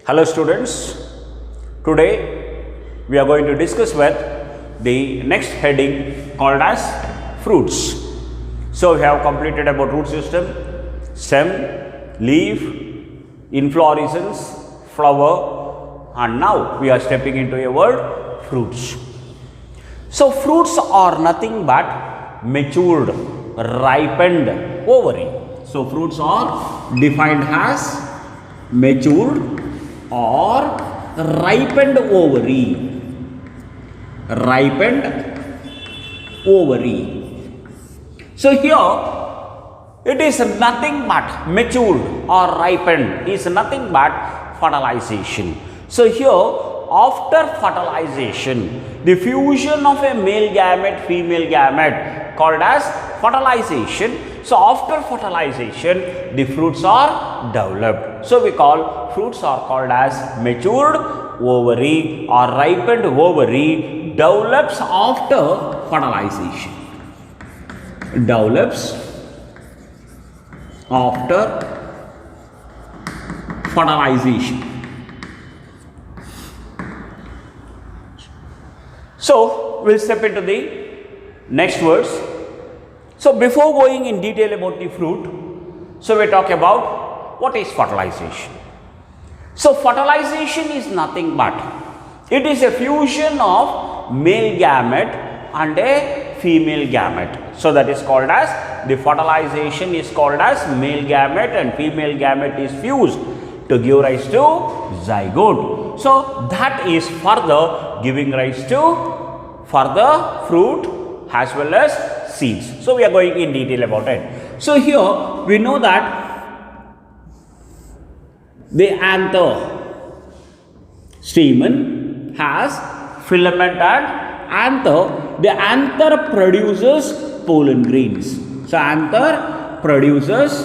Hello students, today we are going to discuss with the next heading called as fruits. So we have completed about root system, stem, leaf, inflorescence, flower, and now we are stepping into a word fruits. So fruits are nothing but matured, ripened ovary. So fruits are defined as matured or ripened ovary. Ripened ovary. So here it is nothing but matured or ripened is nothing but fertilization. So here after fertilization, the fusion of a male gamete, female gamete called as fertilization. So after fertilization, the fruits are developed. So we call fruits are called as matured ovary or ripened ovary develops after fertilization. Develops after fertilization. So we'll step into the next words. So before going in detail about the fruit, so we talk about what is fertilization. So fertilization is nothing but it is a fusion of male gamete and a female gamete. So that is called as the fertilization is called as male gamete and female gamete is fused to give rise to zygote. So that is further giving rise to further fruit as well as seeds. So we are going in detail about it. So here we know that the anther stamen has filament and anther. The anther produces pollen grains. So anther produces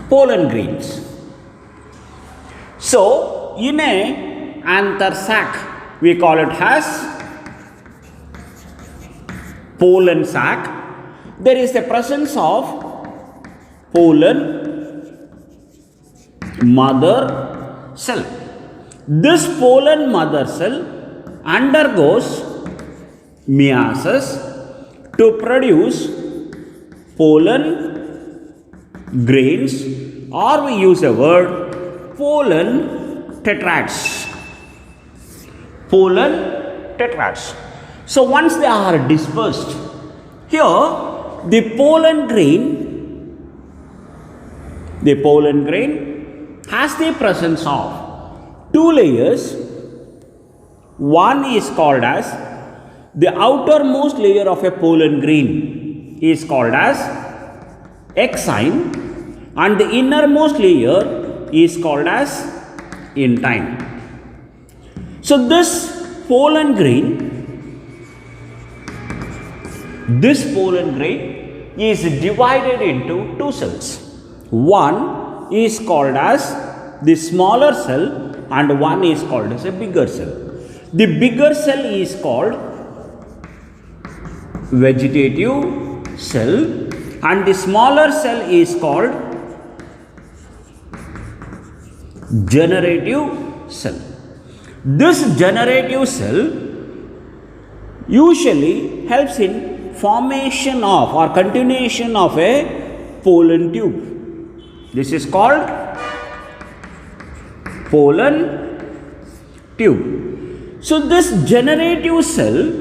pollen grains. So in a anther sac we call it as pollen sac. There is the presence of pollen mother cell. This pollen mother cell undergoes meiosis to produce pollen grains, or we use a word pollen tetrads. Pollen tetrads. So once they are dispersed, here the pollen grain has the presence of two layers. One is called as the outermost layer of a pollen grain is called as exine, and the innermost layer is called as intine. So this pollen grain is divided into two cells. One is called as the smaller cell and one is called as a bigger cell. The bigger cell is called vegetative cell and the smaller cell is called generative cell. This generative cell usually helps in formation of or continuation of a pollen tube. This is called pollen tube. So this generative cell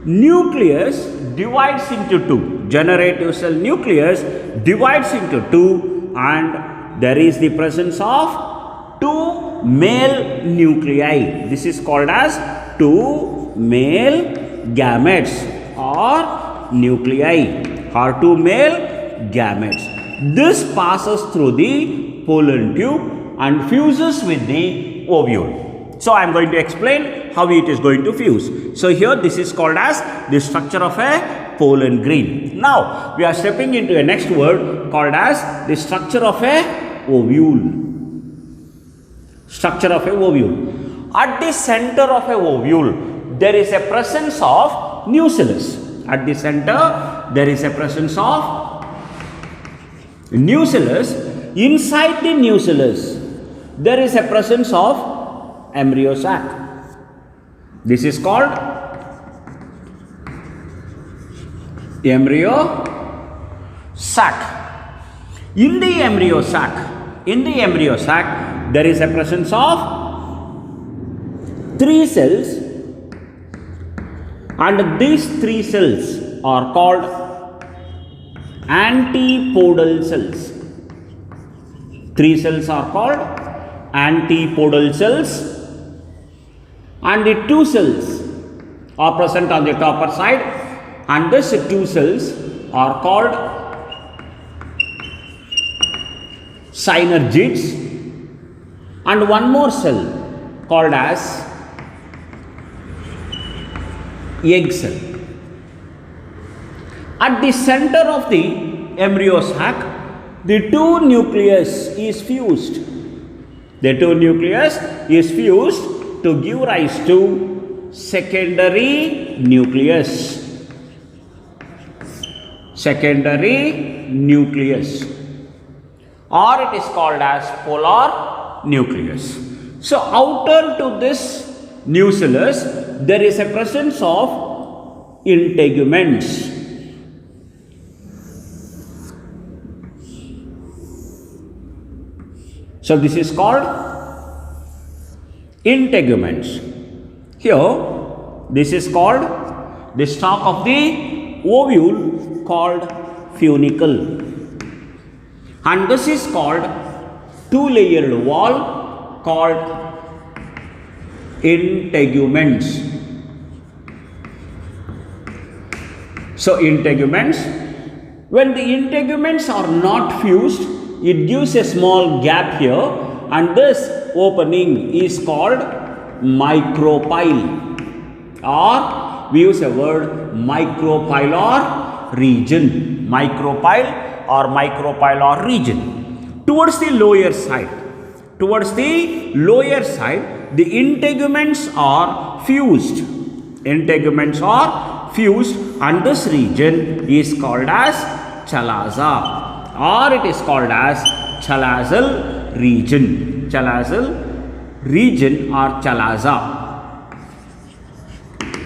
nucleus divides into two. Generative cell nucleus divides into two, and there is the presence of two male nuclei. This is called as two male gametes or nuclei or two male gametes. This passes through the pollen tube and fuses with the ovule. So I am going to explain how it is going to fuse. So here this is called as the structure of a pollen grain. Now we are stepping into a next word called as the structure of a ovule. Structure of a ovule. At the center of a ovule there is a presence of nucellus. At the center there is a presence of nucellus Inside the nucellus, there is a presence of embryo sac. This is called embryo sac. In the embryo sac, there is a presence of 3 cells, and these 3 cells are called antipodal cells. 3 cells are called antipodal cells, and the 2 cells are present on the upper side, and these 2 cells are called synergids, and one more cell called as egg cell. At the center of the embryo sac, the 2 nucleus is fused. The 2 nucleus is fused to give rise to secondary nucleus. Secondary nucleus, or it is called as polar nucleus. So outer to this nucellus, there is a presence of integuments. So this is called integuments. Here, this is called the stalk of the ovule called funicle, and this is called 2-layered wall called integuments. So integuments, when the integuments are not fused, it gives a small gap here, and this opening is called micropyle, or we use a word micropylar region. Micropyle or micropylar region. Towards the lower side, the integuments are fused. Integuments are fused, and this region is called as chalaza, or it is called as chalazal region. Chalazal region or chalaza,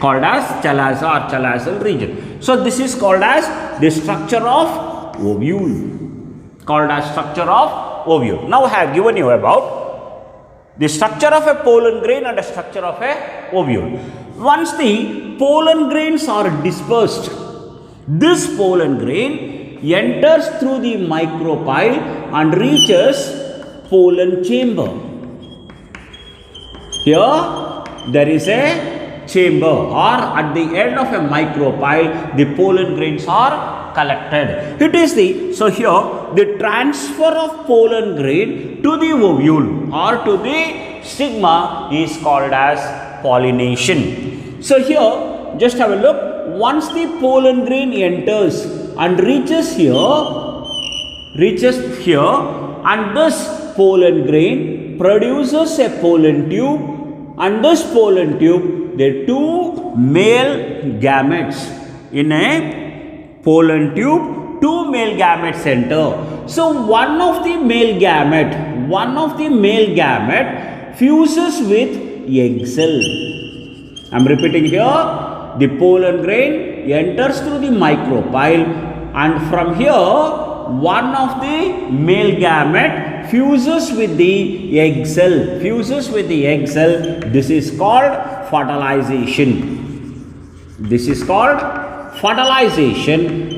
called as chalaza or chalazal region. So this is called as the structure of ovule. Called as structure of ovule. Now I have given you about the structure of a pollen grain and the structure of a ovule. Once the pollen grains are dispersed, this pollen grain enters through the micropyle and reaches pollen chamber. Here there is a chamber, or at the end of a micropyle, the pollen grains are collected. It is so here the transfer of pollen grain to the ovule or to the stigma is called as pollination. So here just have a look. Once the pollen grain enters and reaches here, and this pollen grain produces a pollen tube, and this pollen tube, the 2 male gametes in a pollen tube, 2 male gametes enter. So one of the male gamete fuses with egg cell. I am repeating here. The pollen grain enters through the micropyle, and from here one of the male gamete fuses with the egg cell. This is called fertilization.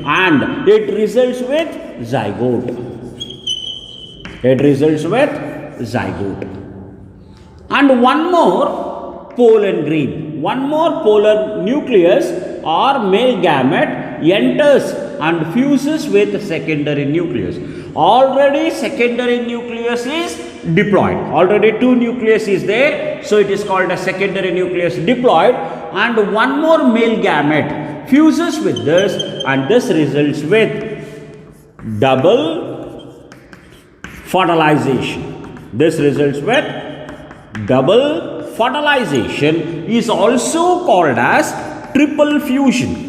And it results with zygote. And one more pollen grain, one more polar nucleus or male gamete enters and fuses with secondary nucleus. Already secondary nucleus is diploid. Already 2 nucleus is there, so it is called a secondary nucleus diploid, and one more male gamete fuses with this, and this results with double fertilization. Is also called as triple fusion.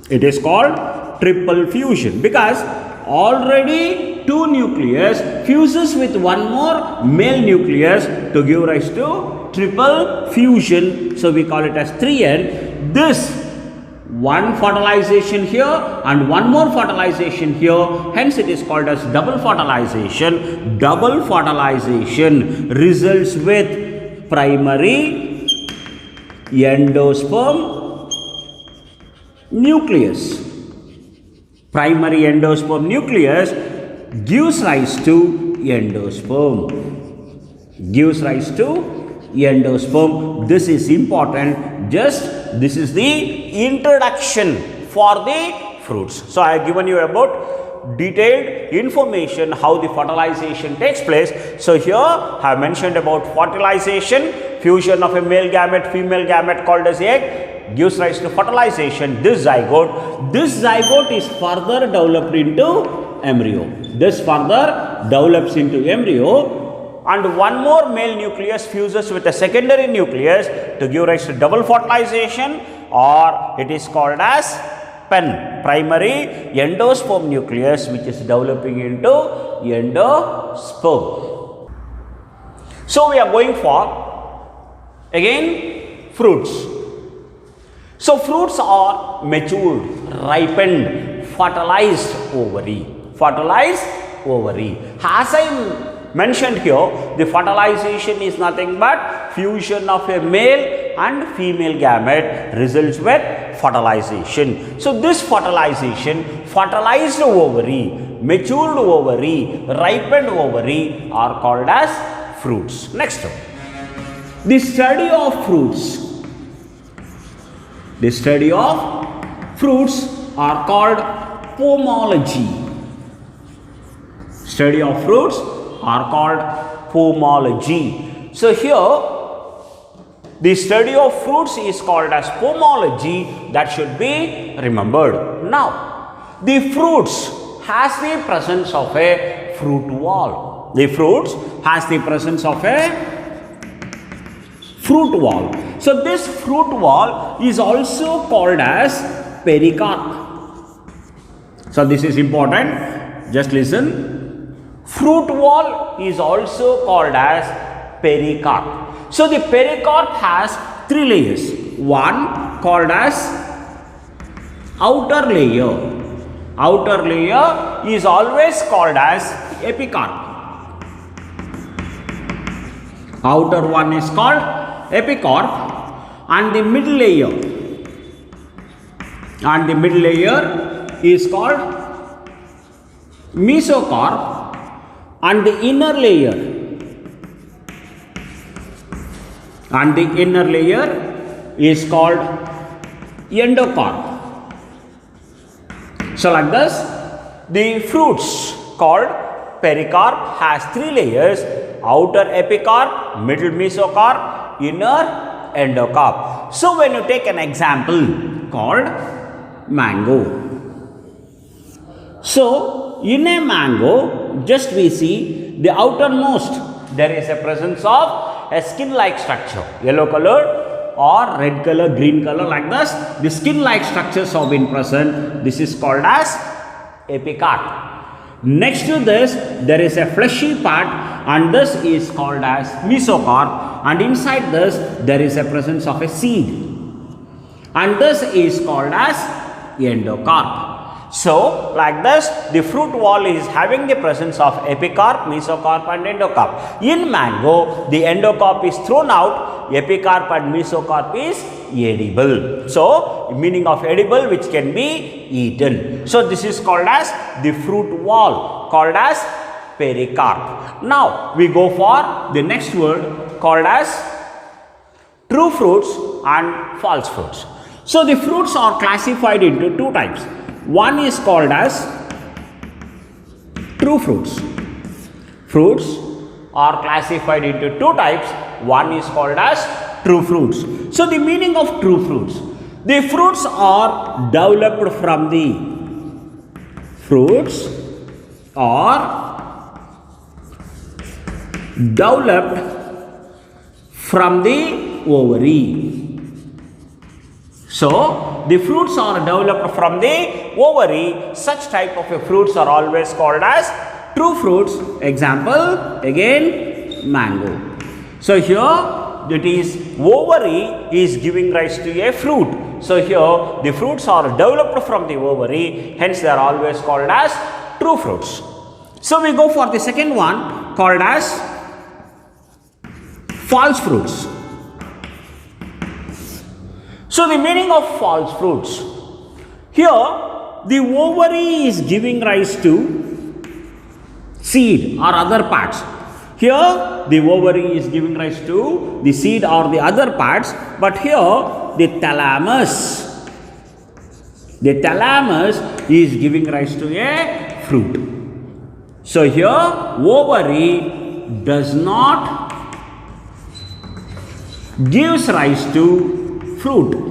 It is called triple fusion because already 2 two nucleus fuses with one more male nucleus to give rise to triple fusion. So we call it as 3N. This one fertilization here and one more fertilization here, hence it is called as double fertilization. Double fertilization results with primary endosperm nucleus. Primary endosperm nucleus gives rise to endosperm. Gives rise to endosperm. This is important. This is the introduction for the fruits. So I have given you about detailed information how the fertilization takes place. So here I have mentioned about fertilization, fusion of a male gamete, female gamete called as egg gives rise to fertilization. This zygote is further developed into embryo. This further develops into embryo. And one more male nucleus fuses with a secondary nucleus to give rise to double fertilization, or it is called as PEN, primary endosperm nucleus, which is developing into endosperm. So we are going for again fruits. So fruits are matured, ripened, fertilized ovary. Fertilized ovary. As I mentioned here, the fertilization is nothing but fusion of a male and female gamete results with fertilization. So this fertilization, fertilized ovary, matured ovary, ripened ovary are called as fruits. Next one, the study of fruits. The study of fruits are called pomology. Study of fruits are called pomology. So here the study of fruits is called as pomology. That should be remembered. Now the fruits has the presence of a fruit wall. The fruits has the presence of a fruit wall. So this fruit wall is also called as pericarp. So this is important. Just listen. Fruit wall is also called as pericarp. So the pericarp has three layers. One called as outer layer. Outer layer is always called as epicarp. Outer one is called epicarp, and the middle layer is called mesocarp, and the inner layer is called endocarp. So like this, the fruits called pericarp has three layers: outer epicarp, middle mesocarp, inner endocarp. So when you take an example called mango. So in a mango, just we see the outermost, there is a presence of a skin-like structure, yellow color or red color, green color, like this. The skin-like structures have been present. This is called as epicarp. Next to this, there is a fleshy part, and this is called as mesocarp, and inside this there is a presence of a seed, and this is called as endocarp. So like this, the fruit wall is having the presence of epicarp, mesocarp and endocarp. In mango, the endocarp is thrown out, epicarp and mesocarp is edible. So meaning of edible, which can be eaten. So this is called as the fruit wall, called as pericarp. Now we go for the next word called as true fruits and false fruits. So the fruits are classified into two types. One is called as true fruits. Fruits are classified into two types. One is called as true fruits. So the meaning of true fruits: the fruits are developed from the ovary. So the fruits are developed from the ovary. Such type of fruits are always called as true fruits. Example, again, mango. So here that is ovary is giving rise to a fruit. So here the fruits are developed from the ovary, hence they are always called as true fruits. So we go for the second one called as false fruits. So the meaning of false fruits. Here the ovary is giving rise to seed or other parts. Here the ovary is giving rise to the seed or the other parts, but here the thalamus is giving rise to a fruit. So here ovary does not gives rise to fruit.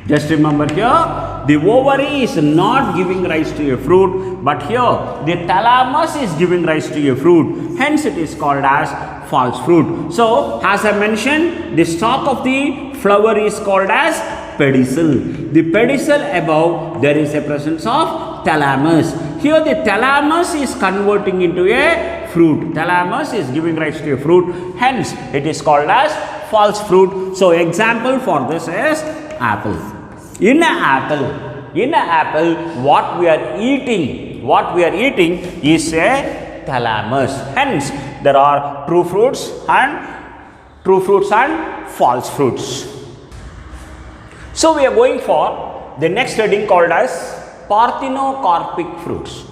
Just remember here the ovary is not giving rise to a fruit, but here the thalamus is giving rise to a fruit. Hence it is called as false fruit. So as I mentioned, the stalk of the flower is called as pedicel. The pedicel above there is a presence of thalamus. Here the thalamus is converting into a fruit. Thalamus is giving rise to a fruit. Hence it is called as false fruit. So example for this is apple. In an apple, what we are eating is a thalamus. Hence, there are true fruits and false fruits. So we are going for the next heading called as parthenocarpic fruits.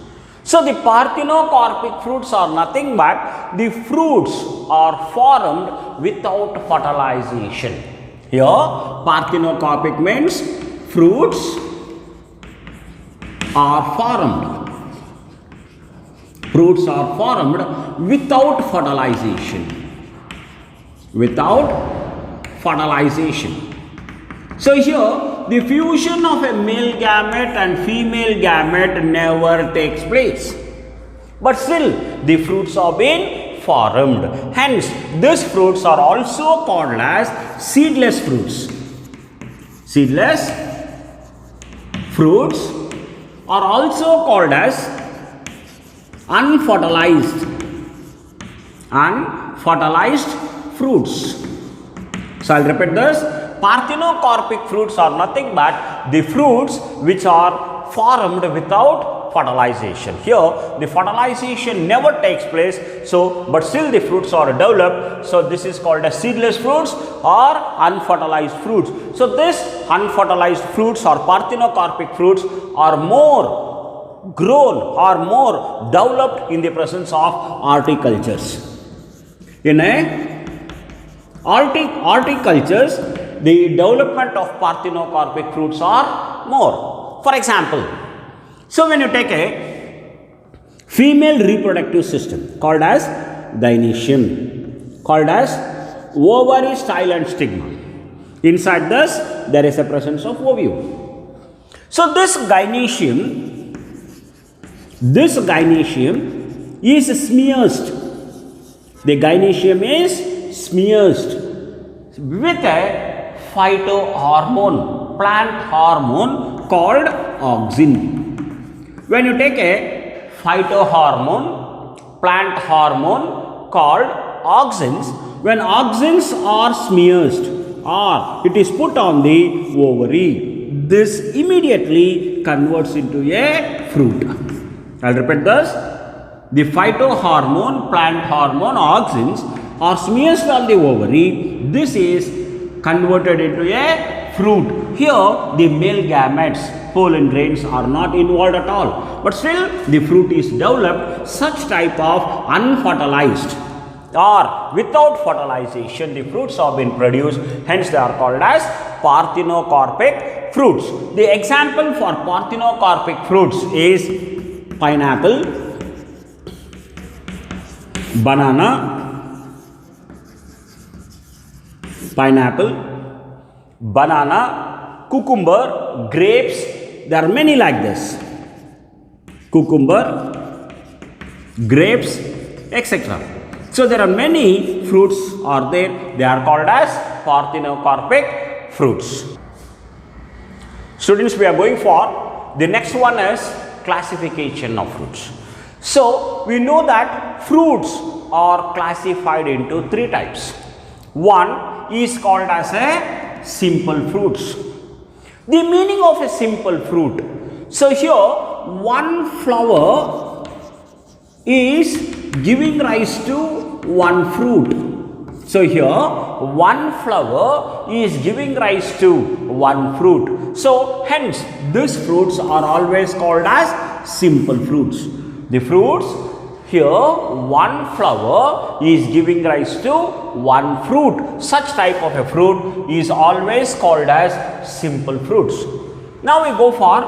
So the parthenocarpic fruits are nothing but the fruits are formed without fertilization. Here, parthenocarpic means fruits are formed. Fruits are formed without fertilization. So here the fusion of a male gamete and female gamete never takes place. But still the fruits are being formed. Hence these fruits are also called as seedless fruits. Seedless fruits are also called as unfertilized fruits. So I'll repeat this. Parthenocarpic fruits are nothing but the fruits which are formed without fertilization. Here the fertilization never takes place, so but still the fruits are developed. So this is called as seedless fruits or unfertilized fruits. So this unfertilized fruits or parthenocarpic fruits are more grown or more developed in the presence of horticultures. In horticultures, the development of parthenocarpic fruits are more. For example, so when you take a female reproductive system called as gynoecium, called as ovary, style and stigma. Inside this there is a presence of ovule. So this gynoecium is smeared. The gynoecium is smeared with a phytohormone, plant hormone called auxin. When you take a phytohormone, plant hormone called auxins, when auxins are smeared or it is put on the ovary, this immediately converts into a fruit. I'll repeat this. The phytohormone, plant hormone, auxins are smeared on the ovary. This is converted into a fruit. Here the male gametes, pollen grains are not involved at all, but still the fruit is developed. Such type of unfertilized or without fertilization the fruits have been produced, hence they are called as parthenocarpic fruits. The example for parthenocarpic fruits is pineapple, banana, cucumber, grapes. There are many like this. Cucumber, grapes, etc. So there are many fruits are there. They are called as parthenocarpic fruits. Students, we are going for the next one is classification of fruits. So we know that fruits are classified into three types. One is called as a simple fruits. The meaning of a simple fruit. So here one flower is giving rise to one fruit. So here one flower is giving rise to one fruit. So hence these fruits are always called as simple fruits. The fruits here one flower is giving rise to one fruit. Such type of a fruit is always called as simple fruits. Now we go for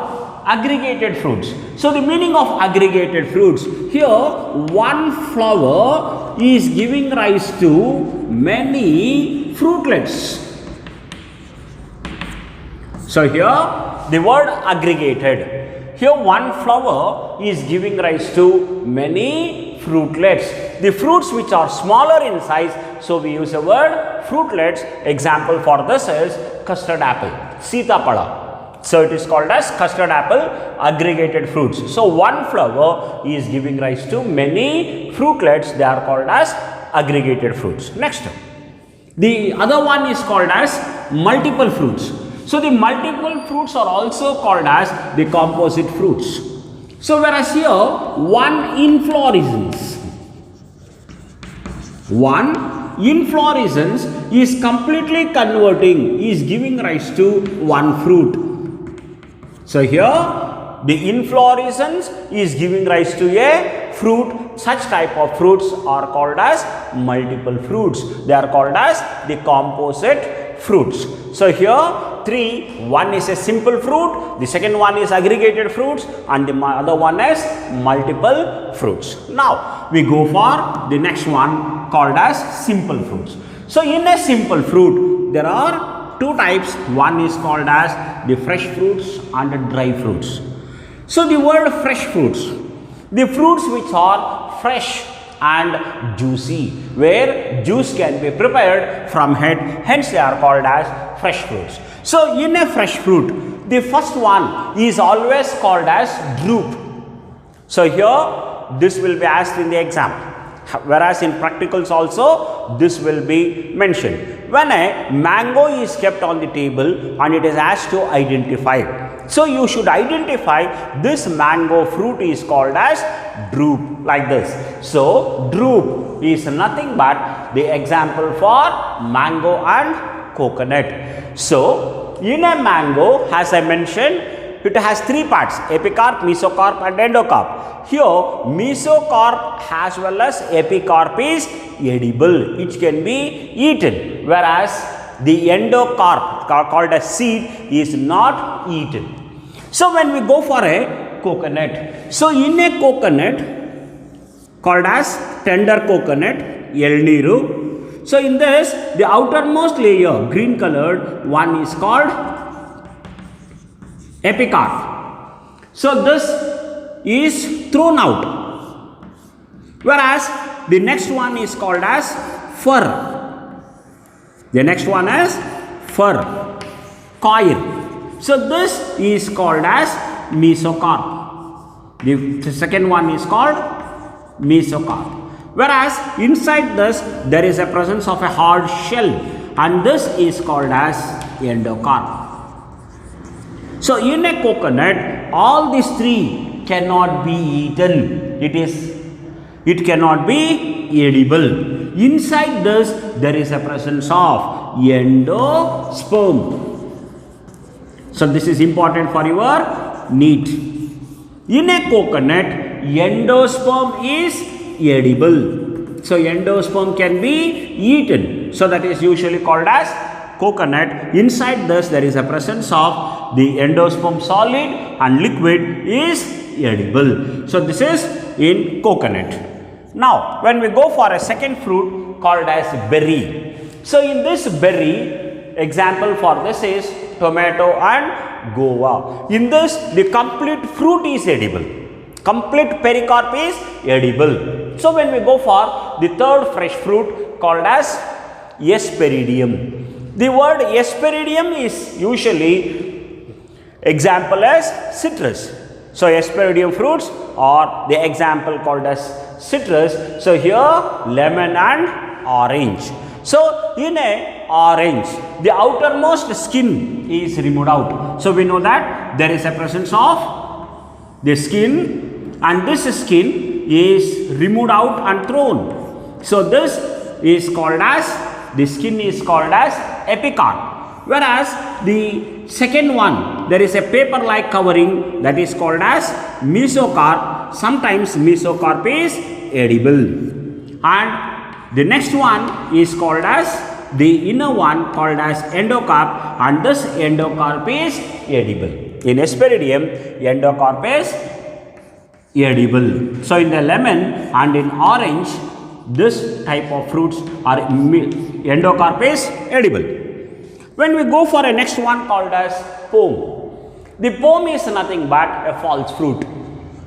aggregated fruits. So the meaning of aggregated fruits, here one flower is giving rise to many fruitlets. So here the word aggregated. Here one flower is giving rise to many fruitlets. The fruits which are smaller in size, so we use the word fruitlets. Example for this is custard apple, sitapada. So it is called as custard apple aggregated fruits. So one flower is giving rise to many fruitlets. They are called as aggregated fruits. Next, the other one is called as multiple fruits. So the multiple fruits are also called as the composite fruits. So whereas here one inflorescence is completely converting, is giving rise to one fruit. So here the inflorescence is giving rise to a fruit. Such type of fruits are called as multiple fruits. They are called as the composite fruits. So here one is a simple fruit, the second one is aggregated fruits, and the other one is multiple fruits. Now we go for the next one called as simple fruits. So in a simple fruit there are two types. One is called as the fresh fruits and the dry fruits. So the word fresh fruits, the fruits which are fresh and juicy, where juice can be prepared from it, hence they are called as fresh fruits. So in a fresh fruit, the first one is always called as drupe. So here this will be asked in the exam, whereas in practicals also this will be mentioned. When a mango is kept on the table and it is asked to identify, so you should identify this mango fruit is called as drupe, like this. So drupe is nothing but the example for mango and coconut. So in a mango, as I mentioned, it has three parts: epicarp, mesocarp and endocarp. Here mesocarp as well as epicarp is edible, it can be eaten, whereas the endocarp called as seed is not eaten. So when we go for a coconut, so in a coconut called as tender coconut, elniru. So in this, the outermost layer, green colored one, is called epicarp. So this is thrown out, whereas the next one is called as fur. The next one is fur, coil. So this is called as mesocarp. The second one is called mesocarp. Whereas inside this there is a presence of a hard shell, and this is called as endocarp. So in a coconut, all these three cannot be eaten. It cannot be edible. Inside this there is a presence of endosperm. So this is important for your NEET. In a coconut, endosperm is edible. So endosperm can be eaten. So that is usually called as coconut. Inside this there is a presence of the endosperm solid, and liquid is edible. So this is in coconut. Now when we go for a second fruit called as berry. So in this berry, example for this is tomato and guava. In this the complete fruit is edible. Complete pericarp is edible. So when we go for the third fresh fruit called as Hesperidium. The word Hesperidium is usually example as citrus. So Hesperidium fruits or the example called as citrus. So here lemon and orange. So in a orange, the outermost skin is removed out. So we know that there is a presence of the skin, and this skin is removed out and thrown. So this is called as, the skin is called as epicarp. Whereas the second one, there is a paper like covering that is called as mesocarp. Sometimes mesocarp is edible. And the next one is called as, the inner one called as endocarp, and this endocarp is edible. In Hesperidium, endocarp is edible. So in the lemon and in orange, this type of fruits are endocarp is edible. When we go for a next one called as pome, the pome is nothing but a false fruit.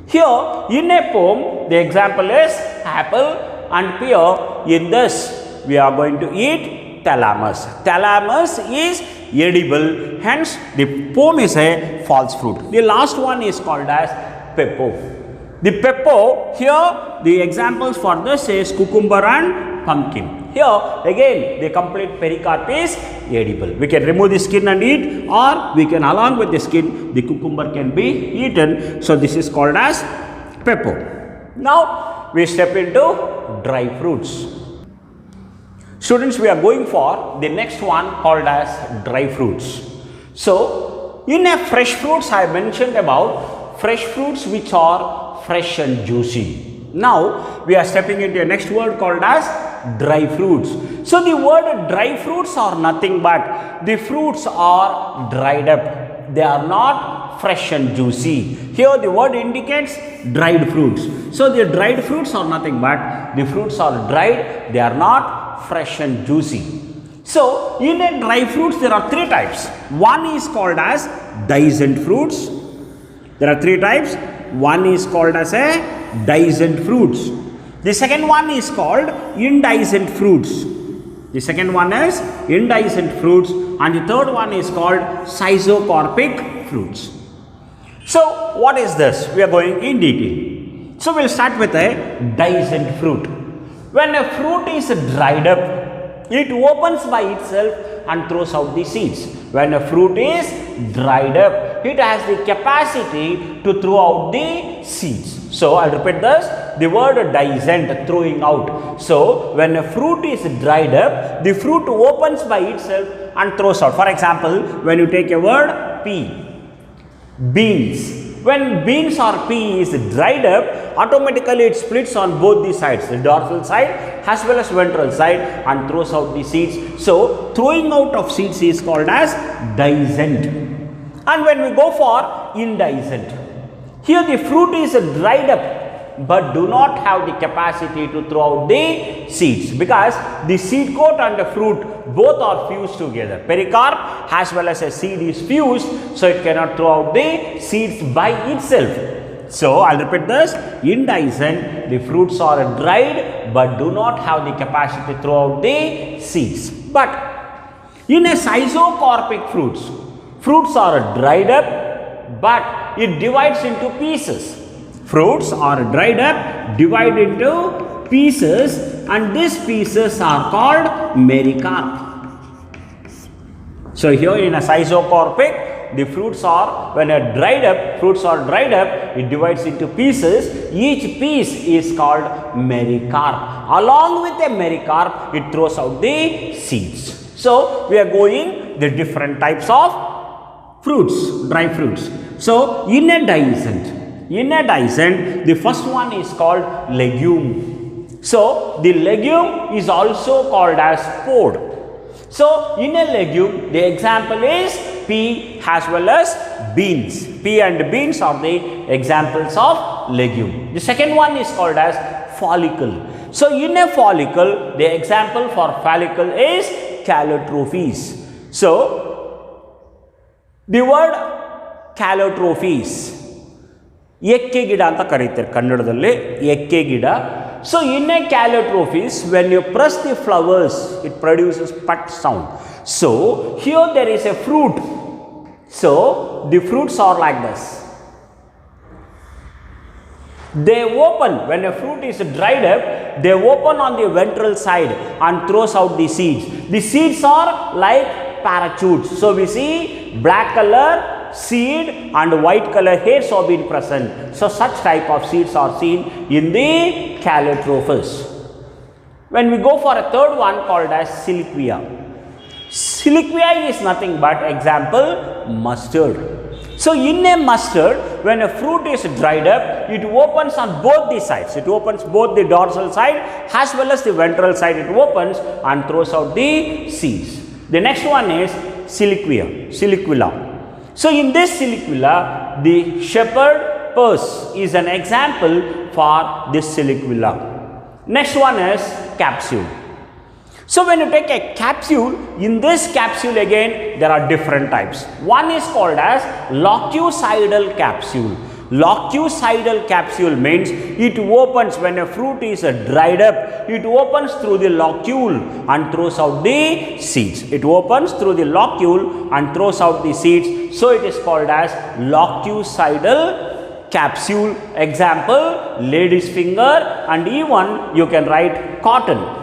Here in a pome, the example is apple and pear. In this we are going to eat thalamus. Thalamus is edible, hence the pome is a false fruit. The last one is called as peppo. The peppo, here the examples for this is cucumber and pumpkin. Here again the complete pericarp is edible. We can remove the skin and eat, or we can, along with the skin, the cucumber can be eaten. So this is called as peppo. Now we step into dry fruits. Students, we are going for the next one called as dry fruits. So in a fresh fruits, I mentioned about fresh fruits which are fresh and juicy. Now we are stepping into a next word called as dry fruits. So the word dry fruits are nothing but the fruits are dried up. They are not fresh and juicy. Here the word indicates dried fruits. So the dried fruits are nothing but the fruits are dried. They are not fresh and juicy. So in a dry fruits there are three types. One is called as decent fruits. There are three types. One is called as a decent fruits. The second one is called indecent fruits. The second one is indecent fruits, and the third one is called schizocarpic fruits. So what is this? We are going in detail. So we'll start with a decent fruit. When a fruit is dried up, it opens by itself and throws out the seeds. When a fruit is dried up, it has the capacity to throw out the seeds. So I'll repeat this. The word decent, throwing out. So when a fruit is dried up, the fruit opens by itself and throws out. For example, when you take a word pea, beans. When beans or pea is dried up, automatically it splits on both the sides, the dorsal side as well as ventral side, and throws out the seeds. So throwing out of seeds is called as decent. And when we go for indecent, here the fruit is dried up but do not have the capacity to throw out the seeds, because the seed coat and the fruit both are fused together. Pericarp as well as a seed is fused, so it cannot throw out the seeds by itself. So I'll repeat this. Indecent, the fruits are dried but do not have the capacity to throw out the seeds. But in a schizocarpic fruits, fruits are dried up but it divides into pieces. Fruits are dried up, divide into pieces, and these pieces are called mericarp. So here in a schizocarpic, the fruits are, when a dried up, fruits are dried up, it divides into pieces. Each piece is called mericarp. Along with the mericarp, it throws out the seeds. So we are going the different types of fruits, dry fruits. So in a decent, the first one is called legume. So the legume is also called as pod. So in a legume, the example is pea as well as beans. Pea and beans are the examples of legume. The second one is called as follicle. So in a follicle, the example for follicle is calotrophes. So the word calotrophes, ಎಕ್ಕೆ ಗಿಡ ಅಂತ ಕರೀತಾರೆ ಕನ್ನಡದಲ್ಲಿ, ಎಕ್ಕೆ ಗಿಡ. So in a calotrophes, when you press the flowers, it produces pat sound. So here there is a fruit. So the fruits are like this. They open, when a fruit is dried up, they open on the ventral side and throws out the seeds. The seeds are like parachutes. So we see black color seed and white color hairs have been present. So such type of seeds are seen in the Callitrophus. When we go for a third one called as Siliquia. Siliquia is nothing but example mustard. So in a mustard, when a fruit is dried up, it opens on both the sides. It opens both the dorsal side as well as the ventral side. It opens and throws out the seeds. The next one is Siliquilla. So in this Siliquilla, the shepherd purse is an example for this Siliquilla. Next one is capsule. So when you take a capsule, in this capsule again there are different types. One is called as locucidal capsule. Locucidal capsule means it opens when a fruit is dried up, it opens through the locule and throws out the seeds. It opens through the locule and throws out the seeds. So it is called as locucidal capsule. Example, lady's finger, and even you can write cotton.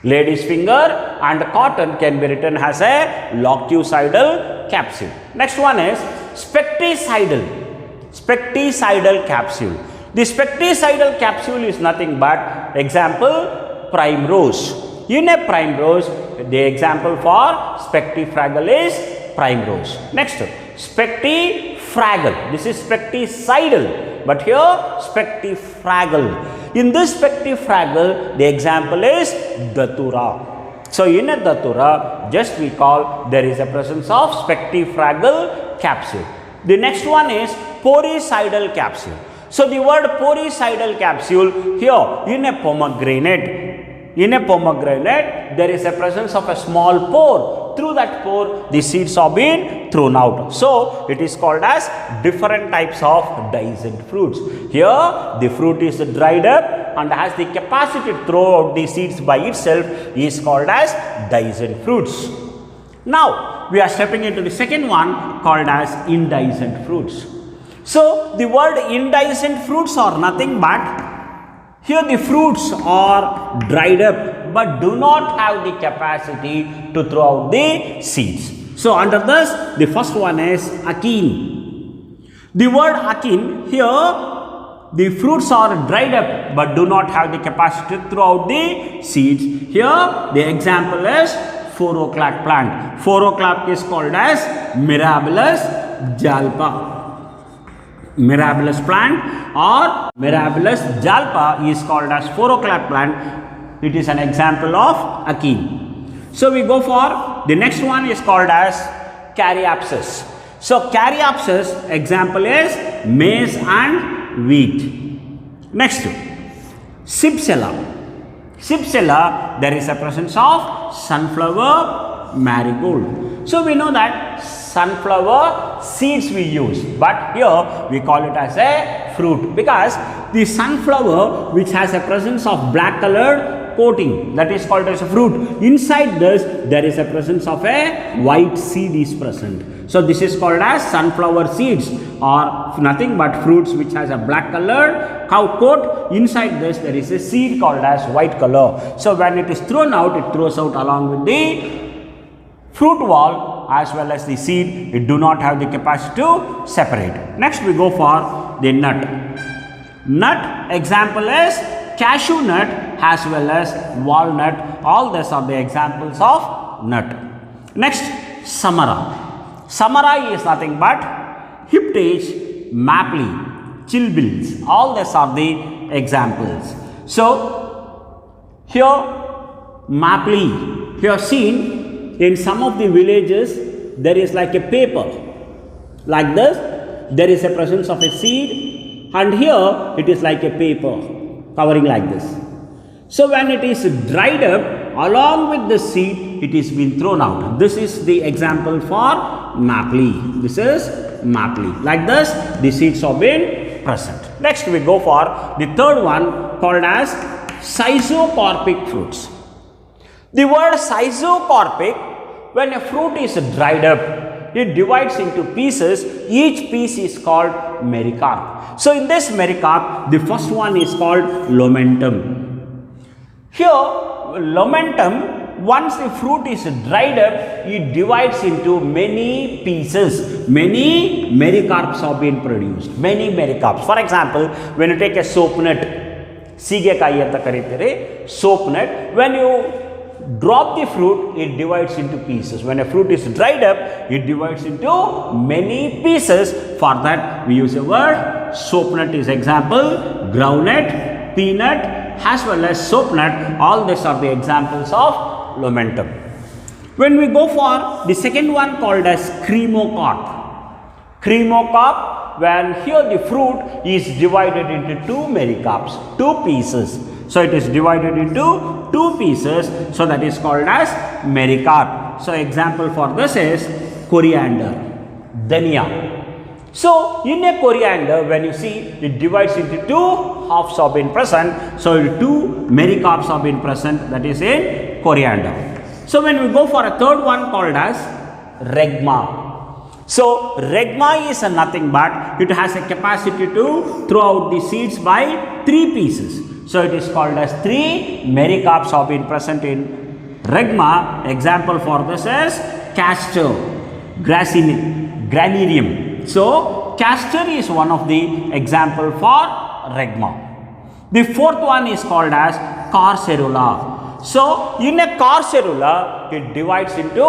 Lady's finger and cotton can be written as a locucidal capsule. Next one is specticidal. Specticidal capsule. The specticidal capsule is nothing but example primrose. In a primrose, the example for spectifragal is primrose. Next, spectifragal. This is specticidal, but here spectifragal. In this spectifragal, the example is datura. So in a datura, just we call there is a presence of spectifragal capsule. The next one is poricidal capsule. So the word poricidal capsule here in a pomegranate. In a pomegranate, there is a presence of a small pore. Through that pore, the seeds are being thrown out. So it is called as different types of dehiscent fruits. Here, the fruit is dried up and has the capacity to throw out the seeds by itself is called as dehiscent fruits. Now, we are stepping into the second one called as indehiscent fruits. So, the word indehiscent fruits are nothing but here the fruits are dried up but do not have the capacity to throw out the seeds. So, under this, the first one is akene. The word akene, here the fruits are dried up but do not have the capacity to throw out the seeds. Here the example is 4 o'clock plant. 4 o'clock is called as Mirabilis jalpa. Mirabilis plant or Mirabilis jalpa is called as 4 o'clock plant. It is an example of akene. So we go for the next one is called as Caryopsis. So Caryopsis example is maize and wheat. Next, Cypsela. Cypsela, there is a presence of sunflower marigold. So we know that sunflower seeds we use, but here we call it as a fruit because the sunflower which has a presence of black colored coating, that is called as a fruit. Inside this there is a presence of a white seed is present. So this is called as sunflower seeds or nothing but fruits which has a black colored coat. Inside this there is a seed called as white color. So when it is thrown out, it throws out along with the fruit wall as well as the seed. It do not have the capacity to separate. Next we go for the nut. Nut example is cashew nut as well as walnut. All these are the examples of nut. Next, samara. Samara is nothing but hiptage, mapley, chilbils. All these are the examples. So here mapley, you have seen in some of the villages there is like a paper like this. There is a presence of a seed and here it is like a paper covering like this. So when it is dried up along with the seed, it is been thrown out. This is the example for mapley. This is mapley. Like this, the seeds have been present. Next we go for the third one called as schizocarpic fruits. The word schizocarpic, when a fruit is dried up it divides into pieces. Each piece is called mericarp. So in this mericarp, the first one is called lumentum. Here, lumentum, once the fruit is dried up, it divides into many pieces. Many mericarps have been produced. Many mericarps. For example, when you take a soap nut, ಸೀಗೆಕಾಯಿ ಅಂತ ಕರೀತೀರಿ, soap nut, when you drop the fruit, it divides into pieces. When a fruit is dried up, it divides into many pieces. For that, we use a word. Soap nut is example, groundnut, peanut, as well as soap nut. All these are the examples of lumentum. When we go for the second one called as cremocarp. Cremocarp, when here the fruit is divided into two mericarps, two pieces. So it is divided into two pieces. So that is called as mericarp. So example for this is coriander, dhania. So in a coriander, when you see, it divides into two halves have been present. So two mericarps have been present. That is in coriander. So when we go for a third one called as regma. So regma is nothing but it has a capacity to throw out the seeds by three pieces. So it is called as three mericarps have been present in regma. Example for this is castor, granarium. So castor is one of the example for regma. The fourth one is called as carcerula. So in a carcerula, it divides into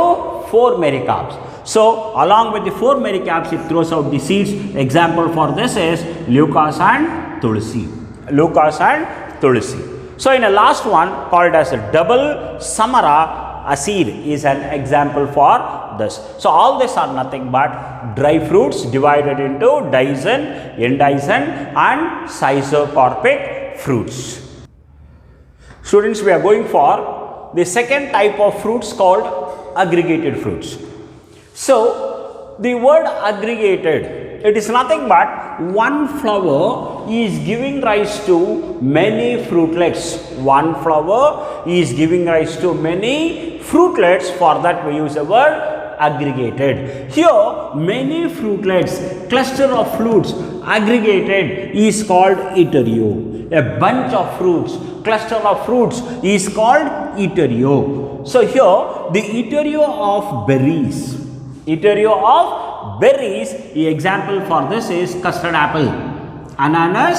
four mericarps. So along with the four mericarps, it throws out the seeds. Example for this is leucas and tulsi. Leucas and tulsi. So in a last one called as a double samara, asir is an example for this. So all these are nothing but dry fruits divided into dizen, indizen and schizocarpic fruits. Students, we are going for the second type of fruits called aggregated fruits. So the word aggregated, it is nothing but one flower is giving rise to many fruitlets. One flower is giving rise to many fruitlets. For that we use the word aggregated. Here many fruitlets, cluster of fruits aggregated is called iterio. A bunch of fruits, cluster of fruits is called iterio. So here the iterio of berries. Iterio of berries, the example for this is custard apple, ananas,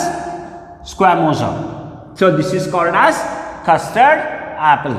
squamosa. So this is called as custard apple.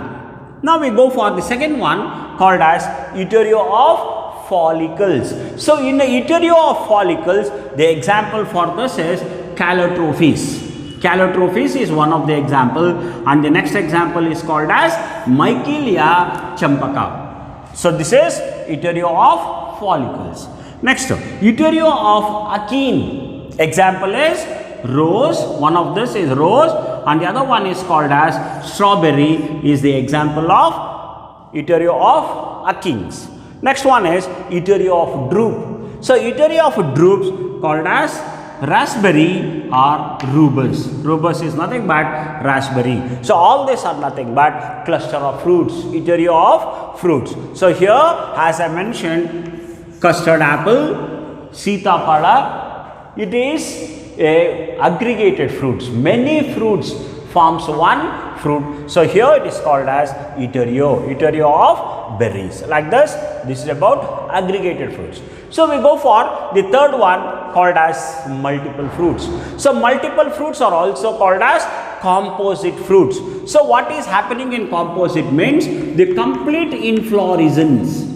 Now we go for the second one called as iterio of follicles. So in the iterio of follicles, the example for this is calotrophes. Calotrophes is one of the example, and the next example is called as Michelia champaka. So this is iterio of follicles. Next, iterio of achene. Example is rose. One of this is rose, and the other one is called as strawberry. Is the example of iterio of achenes. Next one is iterio of drupe. So iterio of drupes called as raspberry or rubus. Rubus is nothing but raspberry. So all these are nothing but cluster of fruits, iterio of fruits. So here, as I mentioned, custard apple, sitapada, it is a aggregated fruits. Many fruits forms one fruit. So here it is called as iterio of berries. Like this is about aggregated fruits. So we go for the third one called as multiple fruits. So multiple fruits are also called as composite fruits. So what is happening in composite means the complete inflorescence.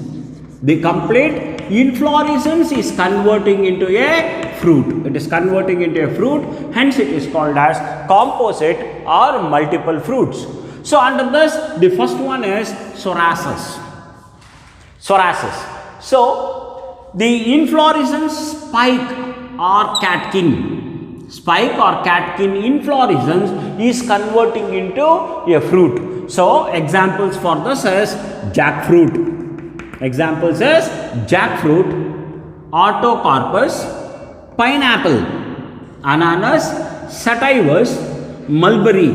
The complete inflorescence is converting into a fruit. It is converting into a fruit, hence it is called as composite or multiple fruits. So under this, the first one is psoriasis. Psoriasis. So the inflorescence spike or catkin. Spike or catkin inflorescence is converting into a fruit. So examples for this is jackfruit. Examples is jackfruit, autocarpus, pineapple, ananas, sativus, mulberry,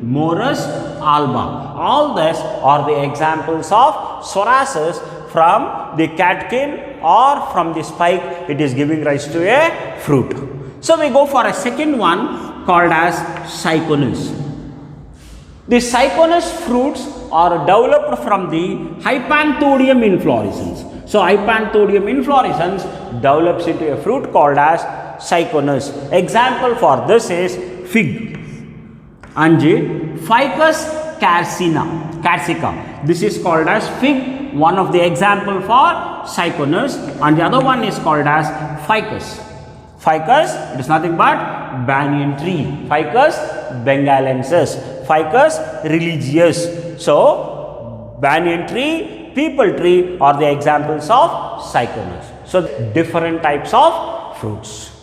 morus alba. All these are the examples of psoriasis from the catkin or from the spike, it is giving rise to a fruit. So we go for a second one called as Syconus. The Syconus fruits are developed from the Hypanthodium inflorescence. So Hypanthodium inflorescence develops into a fruit called as Syconus. Example for this is fig and Ficus carsica. This is called as fig, one of the example for Syconus, and the other one is called as ficus. Ficus, it is nothing but banyan tree. Ficus bengalensis. Ficus religious. So banyan tree, peepal tree are the examples of Syconus. So different types of fruits.